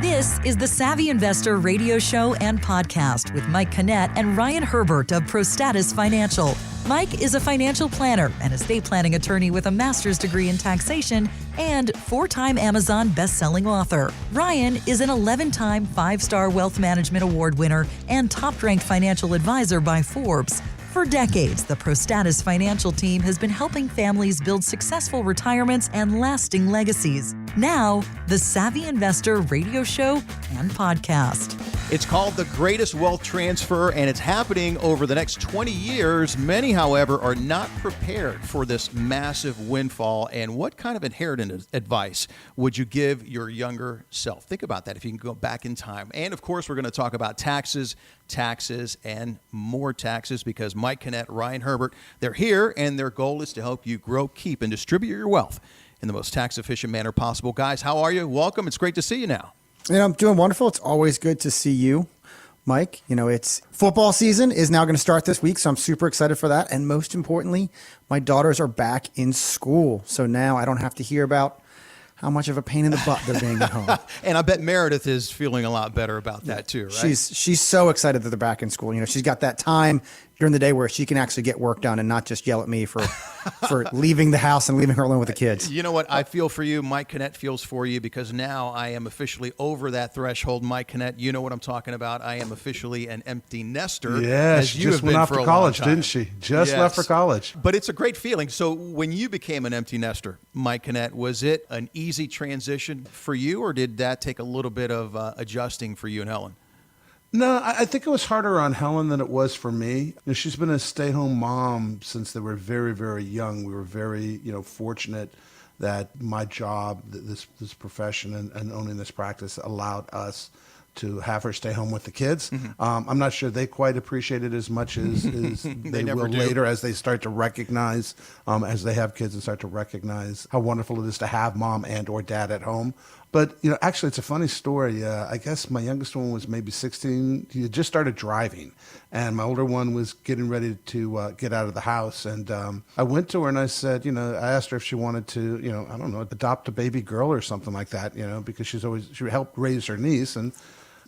This is the Savvy Investor radio show and podcast with Mike Canet and Ryan Herbert of ProStatus Financial. Mike is a financial planner and estate planning attorney with a master's degree in taxation and 4-time Amazon best-selling author. Ryan is an 11-time 5-star Wealth Management Award winner and top-ranked financial advisor by Forbes. For decades, the ProStatus Financial team has been helping families build successful retirements and lasting legacies. Now, the Savvy Investor radio show and podcast. It's called The Greatest Wealth Transfer, and it's happening over the next 20 years. Many, however, are not prepared for this massive windfall. And what kind of inheritance advice would you give your younger self? Think about that if you can go back in time. And, of course, we're going to talk about taxes, and more taxes because Mike Canet, Ryan Herbert, they're here, and their goal is to help you grow, keep, and distribute your wealth in the most tax-efficient manner possible. Guys, how are you? Welcome. It's great to see you now. I'm doing wonderful. It's always good to see you, Mike. It's football season is now going to start this week, so I'm super excited for that. And most importantly, my daughters are back in school. So now I don't have to hear about how much of a pain in the butt they're being at home. And I bet Meredith is feeling a lot better about that too, right? She's so excited that they're back in school. She's got that time during the day where she can actually get work done and not just yell at me for leaving the house and leaving her alone with the kids. You know what? I feel for you. Mike Canet feels for you because now I am officially over that threshold. Mike Canet, you know what I'm talking about. I am officially an empty nester. Yeah, as she you just have went been off for to a college, long time. didn't she? Just left for college. But it's a great feeling. So when you became an empty nester, Mike Canet, was it an easy transition for you, or did that take a little bit of adjusting for you and Helen? No, I think it was harder on Helen than it was for me. She's been a stay-home mom since they were very, very young. We were very, fortunate that my job, this profession and owning this practice allowed us to have her stay home with the kids. Mm-hmm. I'm not sure they quite appreciate it as much as they will later as they start to recognize, as they have kids and start to recognize how wonderful it is to have mom and or dad at home. But, actually, it's a funny story. I guess my youngest one was maybe 16. He had just started driving, and my older one was getting ready to get out of the house. And I went to her and I said, I asked her if she wanted to, I don't know, adopt a baby girl or something like that, because she helped raise her niece. And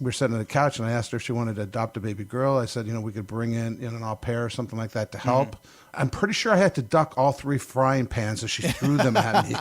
we were sitting on the couch, and I asked her if she wanted to adopt a baby girl. I said, we could bring in an au pair or something like that to help. Mm-hmm. I'm pretty sure I had to duck all 3 frying pans as she threw them at me.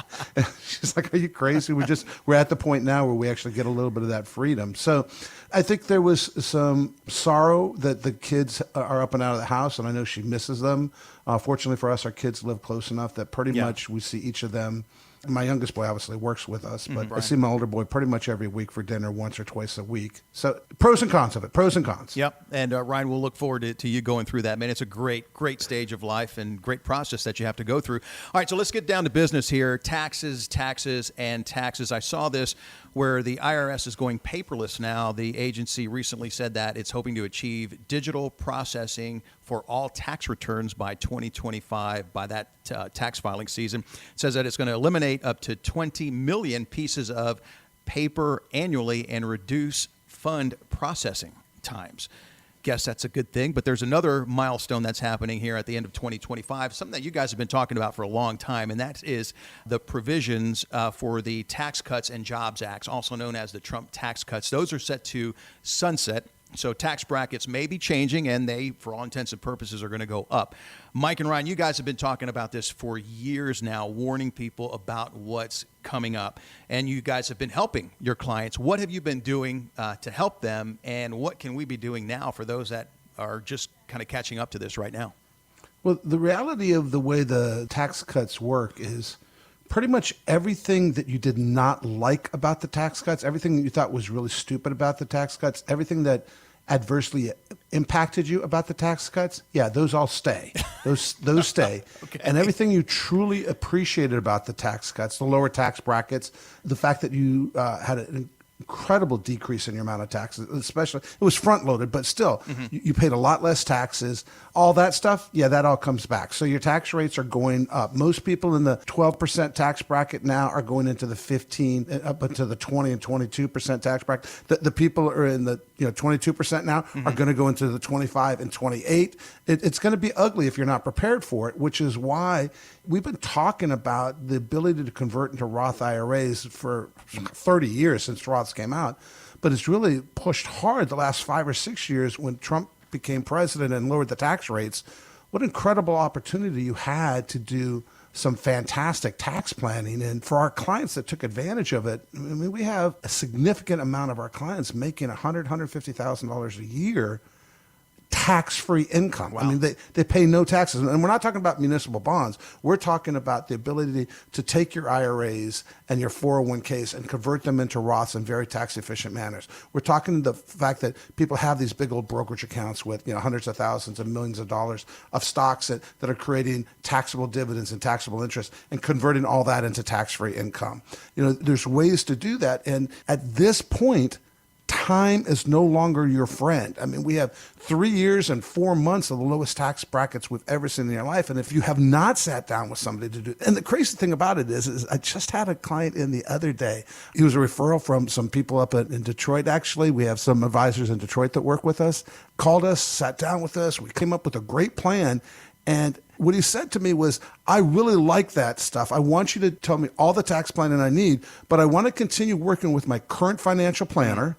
She's like, are you crazy? We're at the point now where we actually get a little bit of that freedom. So I think there was some sorrow that the kids are up and out of the house, and I know she misses them. Fortunately for us, our kids live close enough that pretty much we see each of them. My youngest boy obviously works with us, but I see my older boy pretty much every week for dinner once or twice a week. So pros and cons of it, pros and cons. Yep. And Ryan, we'll look forward to you going through that. Man, it's a great stage of life and great process that you have to go through. All right, so let's get down to business here. Taxes. I saw this where the IRS is going paperless now. The agency recently said that it's hoping to achieve digital processing for all tax returns by 2025, by that tax filing season. It says that it's going to eliminate up to 20 million pieces of paper annually and reduce fund processing times. Guess that's a good thing, but there's another milestone that's happening here at the end of 2025, something that you guys have been talking about for a long time, and that is the provisions for the Tax Cuts and Jobs Act, also known as the Trump tax cuts. Those are set to sunset. So tax brackets may be changing, and they, for all intents and purposes, are going to go up. Mike and Ryan, you guys have been talking about this for years now, warning people about what's coming up. And you guys have been helping your clients. What have you been doing to help them, and what can we be doing now for those that are just kind of catching up to this right now? Well, the reality of the way the tax cuts work is pretty much everything that you did not like about the tax cuts, everything that you thought was really stupid about the tax cuts, everything that adversely impacted you about the tax cuts, those all stay. Those stay. Okay. And everything you truly appreciated about the tax cuts, the lower tax brackets, the fact that you had an incredible decrease in your amount of taxes, especially, it was front loaded, but still, you paid a lot less taxes. All that stuff, that all comes back. So your tax rates are going up. Most people in the 12% tax bracket now are going into the 15, up into the 20 and 22% tax bracket. The people are in the 22% now, are going to go into the 25 and 28. It's going to be ugly if you're not prepared for it, which is why we've been talking about the ability to convert into Roth IRAs for 30 years since Roths came out. But it's really pushed hard the last 5 or 6 years when Trump became president and lowered the tax rates. What incredible opportunity you had to do some fantastic tax planning. And for our clients that took advantage of it, I mean, we have a significant amount of our clients making $150,000 a year tax-free income. Wow. I mean, they pay no taxes. And we're not talking about municipal bonds. We're talking about the ability to take your IRAs and your 401ks and convert them into Roths in very tax-efficient manners. We're talking the fact that people have these big old brokerage accounts with hundreds of thousands and millions of dollars of stocks that are creating taxable dividends and taxable interest and converting all that into tax-free income. There's ways to do that. And at this point, time is no longer your friend. I mean, we have 3 years and 4 months of the lowest tax brackets we've ever seen in your life. And if you have not sat down with somebody to do it, and the crazy thing about it is I just had a client in the other day. He was a referral from some people up in Detroit, actually. We have some advisors in Detroit that work with us, called us, sat down with us. We came up with a great plan. And what he said to me was, I really like that stuff. I want you to tell me all the tax planning I need, but I want to continue working with my current financial planner,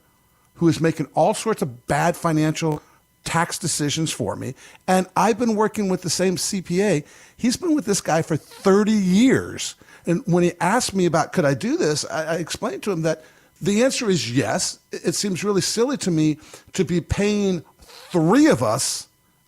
who is making all sorts of bad financial tax decisions for me. And I've been working with the same CPA. He's been with this guy for 30 years. And when he asked me about, could I do this? I explained to him that the answer is yes. It seems really silly to me to be paying 3 of us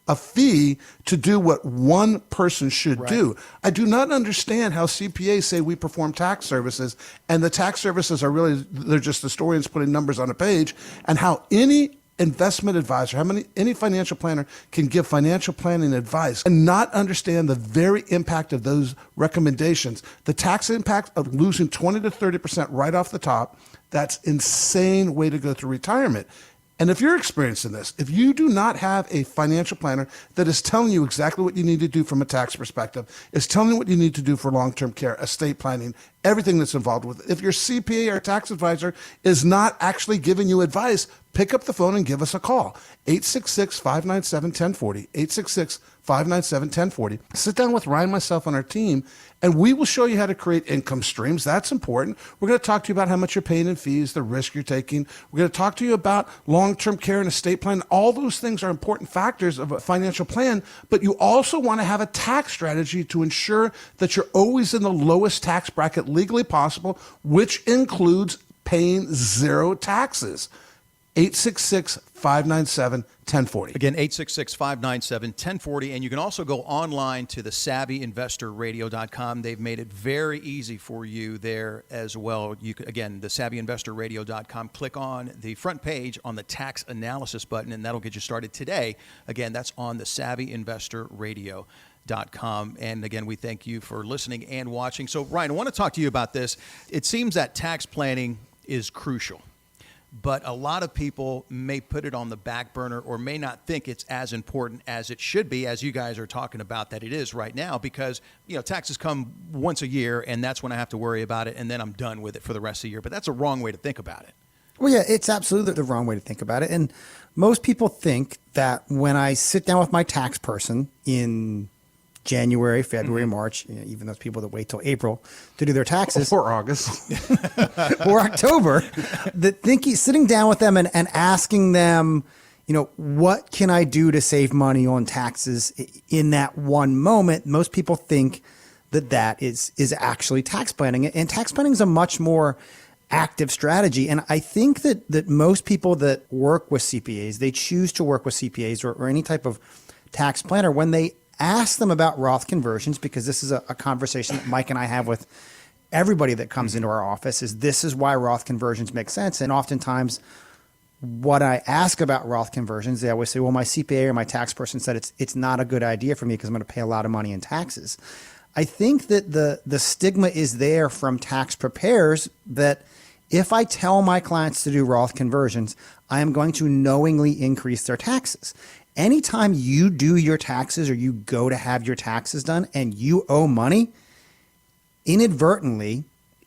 a fee to do what one person should do. I do not understand how CPAs say we perform tax services, and the tax services are really, they're just historians putting numbers on a page, and how any investment advisor, any financial planner can give financial planning advice and not understand the very impact of those recommendations. The tax impact of losing 20 to 30% right off the top, that's insane way to go through retirement. And if you're experiencing this, if you do not have a financial planner that is telling you exactly what you need to do from a tax perspective, is telling you what you need to do for long-term care, estate planning, everything that's involved with it. If your CPA or tax advisor is not actually giving you advice, pick up the phone and give us a call. 866-597-1040, 866-597-1040. Sit down with Ryan, myself, and our team, and we will show you how to create income streams. That's important. We're going to talk to you about how much you're paying in fees, the risk you're taking. We're going to talk to you about long-term care and estate plan. All those things are important factors of a financial plan, but you also want to have a tax strategy to ensure that you're always in the lowest tax bracket legally possible, which includes paying 0 taxes. 866-597-1040. Again, 866-597-1040. And you can also go online to the SavvyInvestorRadio.com. They've made it very easy for you there as well. You can, again, the SavvyInvestorRadio.com. Click on the front page on the tax analysis button, and that'll get you started today. Again, that's on the SavvyInvestorRadio.com. And again, we thank you for listening and watching. So, Ryan, I want to talk to you about this. It seems that tax planning is crucial, but a lot of people may put it on the back burner or may not think it's as important as it should be, as you guys are talking about that it is right now, because taxes come once a year and that's when I have to worry about it, and then I'm done with it for the rest of the year. But that's a wrong way to think about it. Well, yeah, it's absolutely the wrong way to think about it. And most people think that when I sit down with my tax person in January, February, March, even those people that wait till April to do their taxes. Or August. Or October, that think he's sitting down with them and asking them, what can I do to save money on taxes in that one moment? Most people think that is actually tax planning. And tax planning is a much more active strategy. And I think that most people that work with CPAs, they choose to work with CPAs or any type of tax planner when they ask them about Roth conversions, because this is a conversation that Mike and I have with everybody that comes into our office, is this is why Roth conversions make sense. And oftentimes what I ask about Roth conversions, they always say, well, my CPA or my tax person said it's not a good idea for me because I'm going to pay a lot of money in taxes. I think that the stigma is there from tax preparers that if I tell my clients to do Roth conversions, I am going to knowingly increase their taxes. Anytime you do your taxes or you go to have your taxes done and you owe money, inadvertently,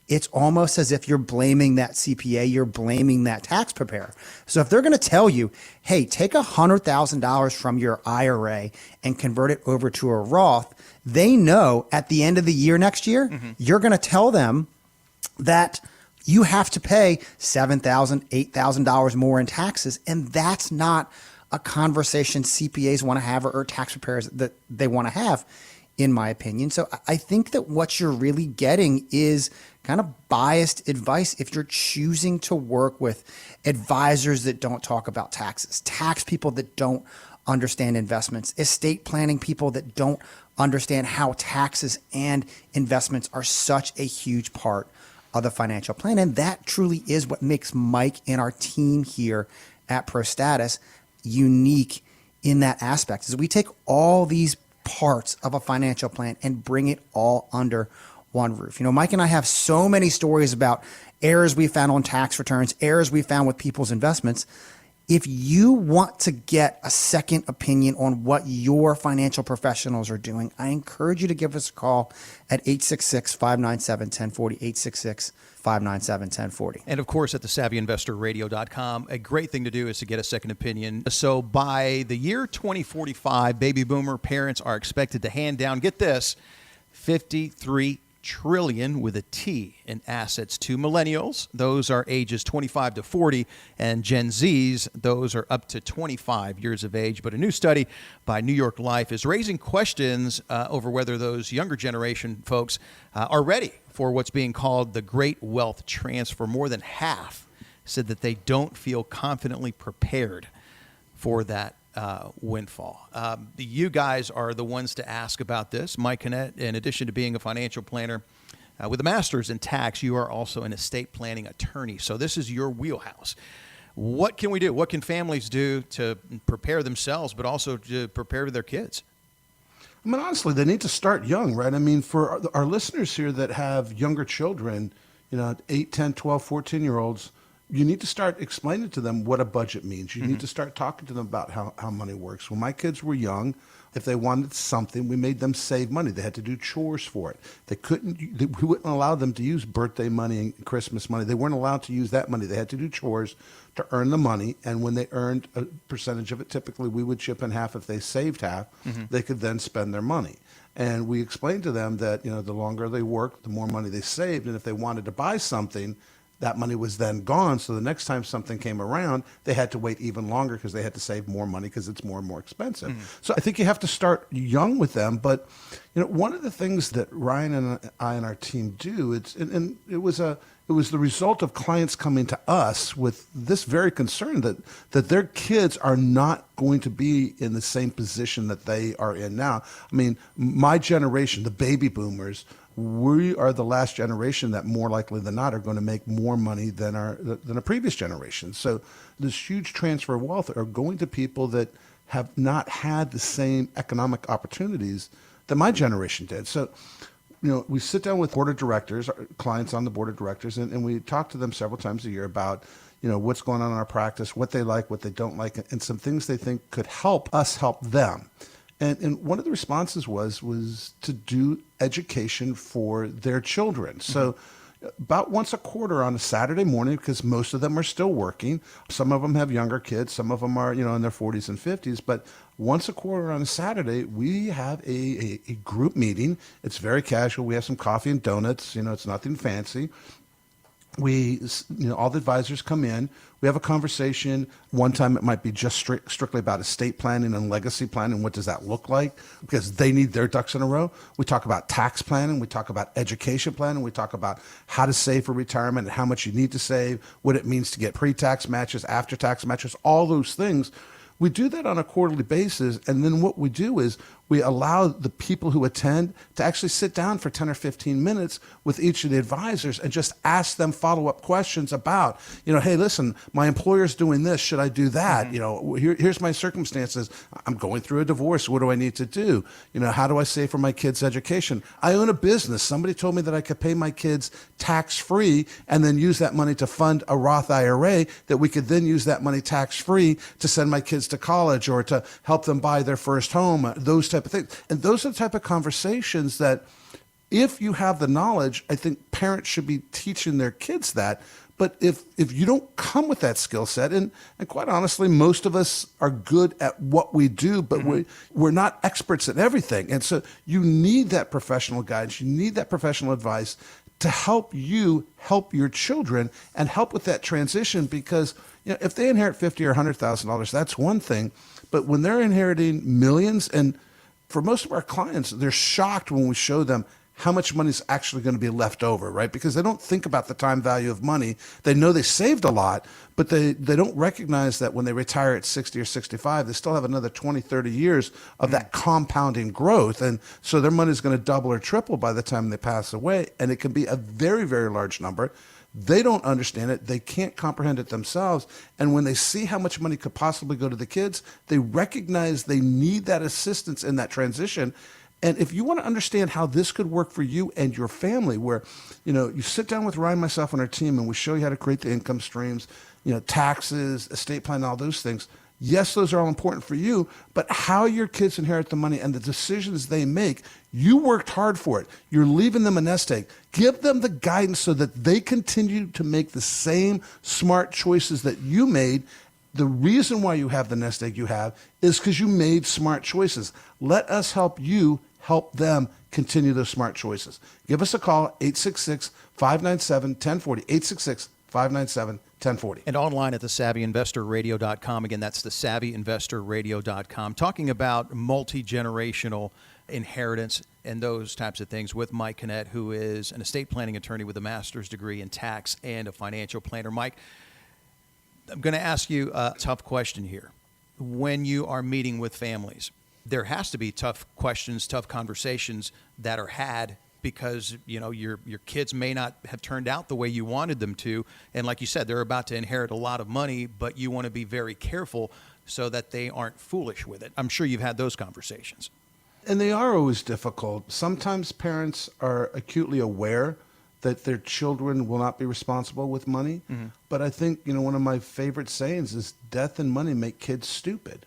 it's almost as if you're blaming that CPA, you're blaming that tax preparer. So if they're going to tell you, hey, take $100,000 from your IRA and convert it over to a Roth, they know at the end of the year next year, you're going to tell them that you have to pay $7,000, $8,000 more in taxes. And that's not a conversation CPAs want to have or tax preparers that they want to have, in my opinion. So I think that what you're really getting is kind of biased advice if you're choosing to work with advisors that don't talk about taxes, tax people that don't understand investments, estate planning people that don't understand how taxes and investments are such a huge part of the financial plan. And that truly is what makes Mike and our team here at ProStatus unique in that aspect, is we take all these parts of a financial plan and bring it all under one roof. You know, Mike and I have so many stories about errors we found on tax returns, errors we found with people's investments. If you want to get a second opinion on what your financial professionals are doing, I encourage you to give us a call at 866-597-1040, 866-597-1040. And of course, at thesavvyinvestorradio.com, a great thing to do is to get a second opinion. So by the year 2045, baby boomer parents are expected to hand down, get this, 53 trillion with a T in assets to millennials. Those are ages 25 to 40, and Gen Zs, those are up to 25 years of age. But a new study by New York Life is raising questions over whether those younger generation folks are ready for what's being called the Great Wealth Transfer. More than half said that they don't feel confidently prepared for that windfall. You guys are the ones to ask about this. Mike Canet, in addition to being a financial planner with a master's in tax, you are also an estate planning attorney. So this is your wheelhouse. What can we do? What can families do to prepare themselves, but also to prepare their kids? I mean, honestly, they need to start young, right? I mean, for our listeners here that have younger children, 8, 10, 12, 14-year-olds, you need to start explaining to them what a budget means. You need to start talking to them about how money works. When my kids were young, if they wanted something, we made them save money. They had to do chores for it. We wouldn't allow them to use birthday money and Christmas money. They weren't allowed to use that money. They had to do chores to earn the money. And when they earned a percentage of it, typically we would chip in half. If they saved half, they could then spend their money. And we explained to them that, the longer they worked, the more money they saved. And if they wanted to buy something, that money was then gone. So the next time something came around, they had to wait even longer because they had to save more money because it's more and more expensive. So I think you have to start young with them. But, one of the things that Ryan and I and our team do, it was the result of clients coming to us with this very concern that their kids are not going to be in the same position that they are in now. I mean, my generation, the baby boomers, we are the last generation that more likely than not are going to make more money than a previous generation. So this huge transfer of wealth are going to people that have not had the same economic opportunities that my generation did. So, we sit down with board of directors, our clients on the board of directors, and we talk to them several times a year about, what's going on in our practice, what they like, what they don't like, and some things they think could help us help them. And one of the responses was to do education for their children. So about once a quarter on a Saturday morning, because most of them are still working. Some of them have younger kids. Some of them are, in their 40s and 50s. But once a quarter on a Saturday, we have a group meeting. It's very casual. We have some coffee and donuts. It's nothing fancy. We, all the advisors come in. We have a conversation. One time it might be just strictly about estate planning and legacy planning. What does that look like? Because they need their ducks in a row. We talk about tax planning. We talk about education planning. We talk about how to save for retirement and how much you need to save, what it means to get pre-tax matches, after-tax matches, all those things. We do that on a quarterly basis, and then what we do is we allow the people who attend to actually sit down for 10 or 15 minutes with each of the advisors and just ask them follow-up questions about, hey, listen, my employer's doing this. Should I do that? Here's my circumstances. I'm going through a divorce. What do I need to do? How do I save for my kids' education? I own a business. Somebody told me that I could pay my kids tax-free and then use that money to fund a Roth IRA, that we could then use that money tax-free to send my kids to college or to help them buy their first home, those type of things. And those are the type of conversations that if you have the knowledge, I think parents should be teaching their kids that. But if you don't come with that skill set, and quite honestly, most of us are good at what we do, but we're not experts at everything. And so you need that professional guidance. You need that professional advice to help you help your children and help with that transition. Because if they inherit $50,000 or $100,000, that's one thing. But when they're inheriting millions, and for most of our clients, they're shocked when we show them how much money is actually going to be left over, right? Because they don't think about the time value of money. They know they saved a lot, but they don't recognize that when they retire at 60 or 65, they still have another 20, 30 years of that compounding growth. And so their money is going to double or triple by the time they pass away. And it can be a very, very large number. They don't understand it. They can't comprehend it themselves. And when they see how much money could possibly go to the kids, they recognize they need that assistance in that transition. And if you want to understand how this could work for you and your family, where, you sit down with Ryan, myself, and our team, and we show you how to create the income streams, taxes, estate plan, all those things. Yes, those are all important for you, but how your kids inherit the money and the decisions they make, you worked hard for it. You're leaving them a nest egg. Give them the guidance so that they continue to make the same smart choices that you made. The reason why you have the nest egg you have is because you made smart choices. Let us help you help them continue those smart choices. Give us a call, 866-597-1040, 866-597-1040. And online at thesavvyinvestorradio.com. Again, that's thesavvyinvestorradio.com. Talking about multi-generational inheritance and those types of things with Mike Canet, who is an estate planning attorney with a master's degree in tax and a financial planner. Mike, I'm going to ask you a tough question here. When you are meeting with families, there has to be tough questions, tough conversations that are had because, your kids may not have turned out the way you wanted them to. And like you said, they're about to inherit a lot of money, but you want to be very careful so that they aren't foolish with it. I'm sure you've had those conversations. And they are always difficult. Sometimes parents are acutely aware that their children will not be responsible with money. Mm-hmm. But I think, one of my favorite sayings is death and money make kids stupid.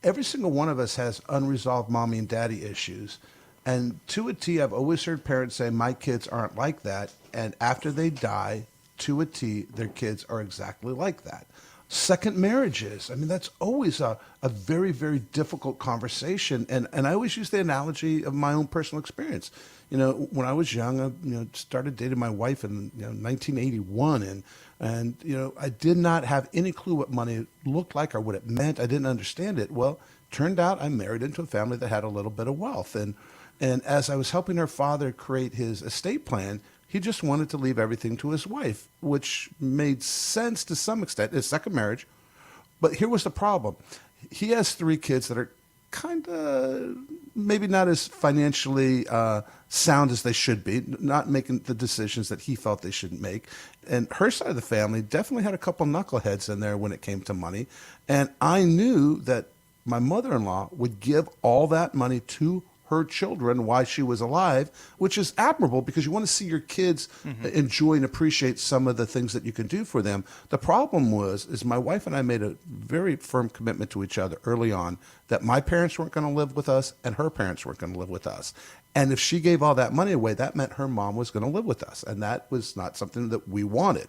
Every single one of us has unresolved mommy and daddy issues. And to a T, I've always heard parents say, my kids aren't like that. And after they die, to a T, their kids are exactly like that. Second marriages, that's always a very, very difficult conversation. And I always use the analogy of my own personal experience. When I was young, I started dating my wife in 1981, and I did not have any clue what money looked like or what it meant. I didn't understand it. Well, turned out I married into a family that had a little bit of wealth, and as I was helping her father create his estate plan, he just wanted to leave everything to his wife, which made sense to some extent. His second marriage, but here was the problem: he has 3 kids that are kind of maybe not as financially sound as they should be, not making the decisions that he felt they should make. And her side of the family definitely had a couple knuckleheads in there when it came to money. And I knew that my mother-in-law would give all that money to her children while she was alive, which is admirable because you want to see your kids enjoy and appreciate some of the things that you can do for them. The problem is my wife and I made a very firm commitment to each other early on that my parents weren't going to live with us and her parents weren't going to live with us. And if she gave all that money away, that meant her mom was going to live with us. And that was not something that we wanted.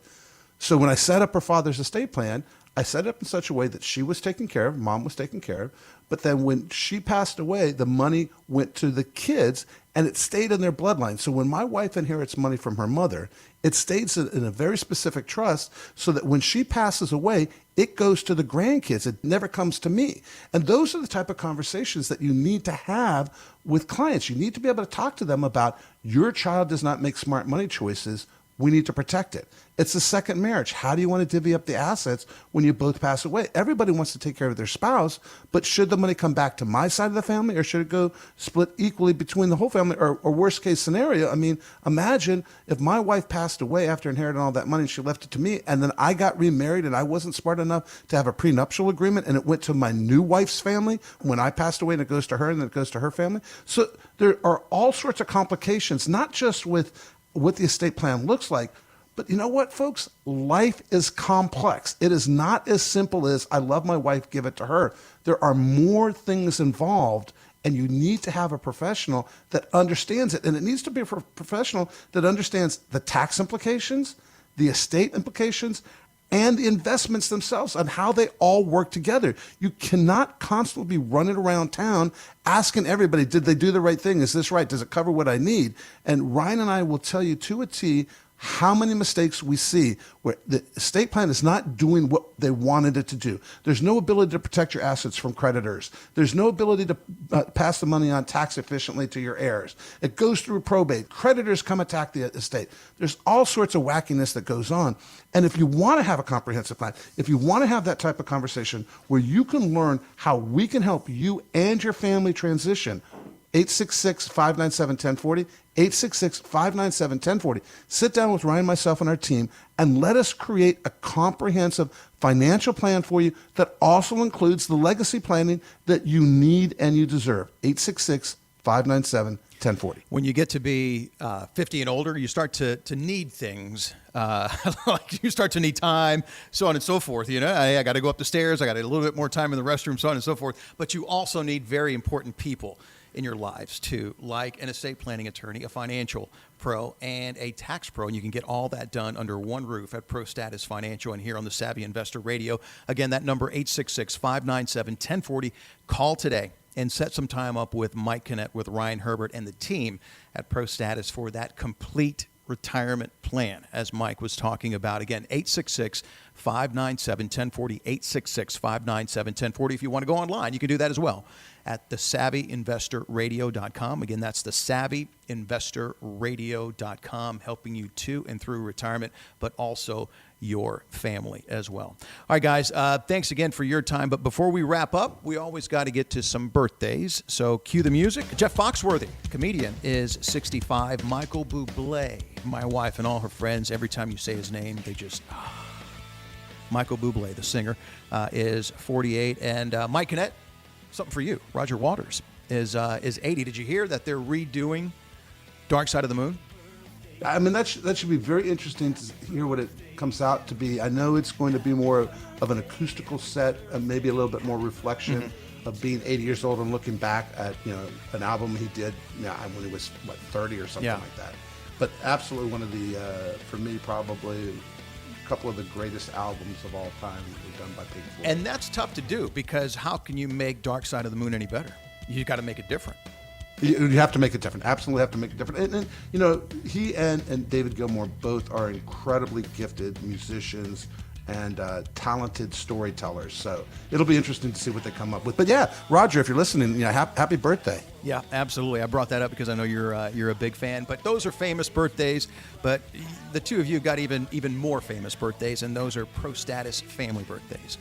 So when I set up her father's estate plan, I set it up in such a way that she was taken care of, mom was taken care of, but then when she passed away, the money went to the kids and it stayed in their bloodline. So when my wife inherits money from her mother, it stays in a very specific trust so that when she passes away, it goes to the grandkids. It never comes to me. And those are the type of conversations that you need to have with clients. You need to be able to talk to them about your child does not make smart money choices. We need to protect it. It's the second marriage. How do you want to divvy up the assets when you both pass away? Everybody wants to take care of their spouse, but should the money come back to my side of the family or should it go split equally between the whole family? Or worst case scenario, imagine if my wife passed away after inheriting all that money and she left it to me and then I got remarried and I wasn't smart enough to have a prenuptial agreement and it went to my new wife's family when I passed away and it goes to her and then it goes to her family. So there are all sorts of complications, not just with what the estate plan looks like. But you know what, folks? Life is complex. It is not as simple as I love my wife, give it to her. There are more things involved. And you need to have a professional that understands it. And it needs to be a professional that understands the tax implications, the estate implications, and the investments themselves and how they all work together. You cannot constantly be running around town asking everybody, did they do the right thing? Is this right? Does it cover what I need? And Ryan and I will tell you to a T how many mistakes we see where the estate plan is not doing what they wanted it to do. There's no ability to protect your assets from creditors. There's no ability to pass the money on tax efficiently to your heirs. It goes through probate. Creditors come attack the estate. There's all sorts of wackiness that goes on. And if you want to have a comprehensive plan, if you want to have that type of conversation where you can learn how we can help you and your family transition, 866-597-1040, 866-597-1040. Sit down with Ryan, myself, and our team, and let us create a comprehensive financial plan for you that also includes the legacy planning that you need and you deserve. 866-597-1040. When you get to be 50 and older, you start to need things. Like you start to need time, so on and so forth. You know, I got to go up the stairs. I got a little bit more time in the restroom, so on and so forth. But you also need very important people in your lives too, like an estate planning attorney, a financial pro, and a tax pro. And you can get all that done under one roof at ProStatus Financial and here on the Savvy Investor Radio. Again, that number, 866-597-1040. Call today and set some time up with Mike Canet, with Ryan Herbert, and the team at ProStatus for that complete retirement plan, as Mike was talking about. Again, 866-597-1040, 866-597-1040. If you want to go online, you can do that as well at thesavvyinvestorradio.com. Again, that's thesavvyinvestorradio.com, helping you to and through retirement, but also your family as well. All right, guys, thanks again for your time. But before we wrap up, we always got to get to some birthdays. So cue the music. Jeff Foxworthy, comedian, is 65. Michael Bublé, my wife and all her friends, every time you say his name, they just... Michael Bublé, the singer, is 48. And Mike Canet, something for you. Roger Waters is 80. Did you hear that they're redoing Dark Side of the Moon? I mean, that should be very interesting to hear what it comes out to be. I know it's going to be more of an acoustical set, maybe a little bit more reflection of being 80 years old and looking back at, you know, an album he did when he was, 30 or something like that. But absolutely one of the, for me, probably a couple of the greatest albums of all time that were done by Pink Floyd. And that's tough to do, because how can you make Dark Side of the Moon any better? You got to make it different. You have to make it different. Absolutely have to make it different. And you know, he and David Gilmour both are incredibly gifted musicians and talented storytellers. So it'll be interesting to see what they come up with. But yeah, Roger, if you're listening, you know, happy birthday. Yeah, absolutely. I brought that up because I know you're a big fan. But those are famous birthdays. But the two of you got even more famous birthdays, and those are ProStatus family birthdays.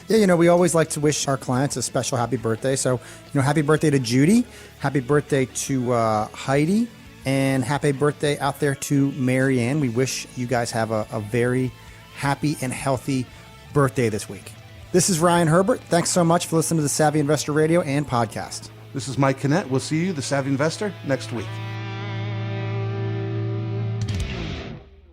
Yeah, you know, we always like to wish our clients a special happy birthday. So, you know, happy birthday to Judy, happy birthday to Heidi, and happy birthday out there to Mary Ann. We wish you guys have a very happy and healthy birthday this week. This is Ryan Herbert. Thanks so much for listening to the Savvy Investor Radio and podcast. This is Mike Canet. We'll see you, the Savvy Investor, next week.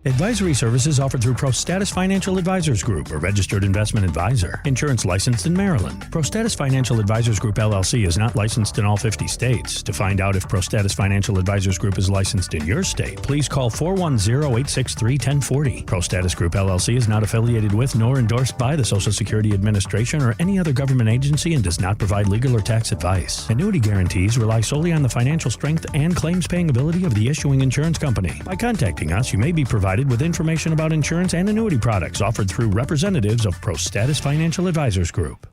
Advisory services offered through ProStatus Financial Advisors Group, a registered investment advisor. Insurance licensed in Maryland. ProStatus Financial Advisors Group, LLC is not licensed in all 50 states. To find out if ProStatus Financial Advisors Group is licensed in your state, please call 410-863-1040. ProStatus Group, LLC is not affiliated with nor endorsed by the Social Security Administration or any other government agency and does not provide legal or tax advice. Annuity guarantees rely solely on the financial strength and claims-paying ability of the issuing insurance company. By contacting us, you may be provided with information about insurance and annuity products offered through representatives of ProStatus Financial Advisors Group.